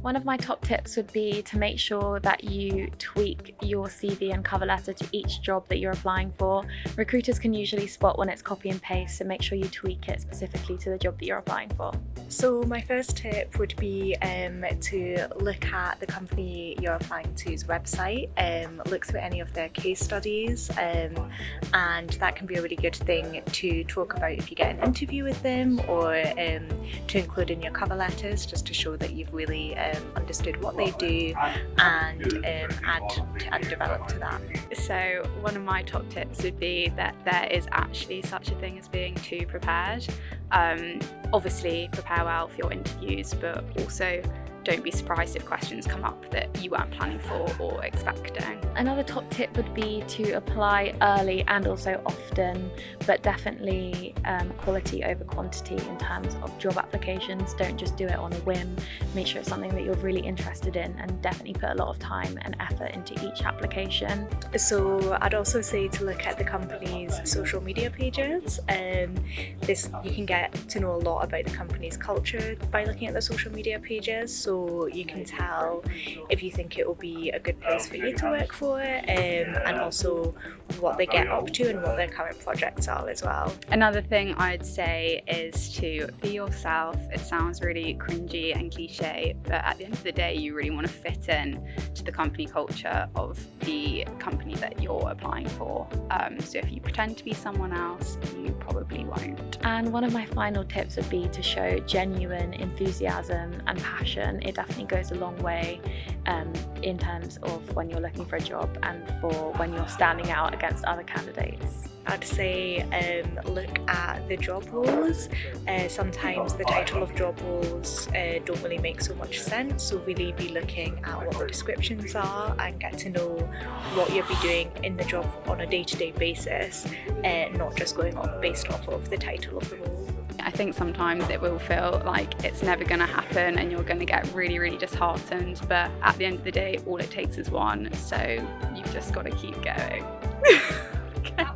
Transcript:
One of my top tips would be to make sure that you tweak your CV and cover letter to each job that you're applying for. Recruiters can usually spot when it's copy and paste, so make sure you tweak it specifically to the job that you're applying for. So my first tip would be to look at the company you're applying to's website, look through any of their case studies, and that can be a really good thing to talk about if you get an interview with them, or to include in your cover letters, just to show that you've really understood what they do and add and develop to that. So one of my top tips would be that there is actually such a thing as being too prepared. Obviously prepare well for your interviews, but also don't be surprised if questions come up that you weren't planning for or expecting. Another top tip would be to apply early and also often, but definitely quality over quantity in terms of job applications. Don't just do it on a whim. Make sure it's something that you're really interested in, and definitely put a lot of time and effort into each application. So I'd also say to look at the company's social media pages. You can get to know a lot about the company's culture by looking at the social media pages. So you can tell if you think it will be a good place for you to work for, and also what they get up to and what their current projects are as well. Another thing I'd say is to be yourself. It sounds really cringy and cliche, but at the end of the day, you really want to fit in to the company culture of the company that you're applying for. So if you pretend to be someone else, you probably won't. And one of my final tips would be to show genuine enthusiasm and passion. It definitely goes a long way in terms of when you're looking for a job and for when you're standing out against other candidates. I'd say look at the job roles. Sometimes the title of job roles don't really make so much sense, so really be looking at what the descriptions are and get to know what you'll be doing in the job on a day-to-day basis, not just going on based off of the title of the role. I think sometimes it will feel like it's never going to happen and you're going to get really, really disheartened, but at the end of the day, all it takes is one, so you've just got to keep going. Okay.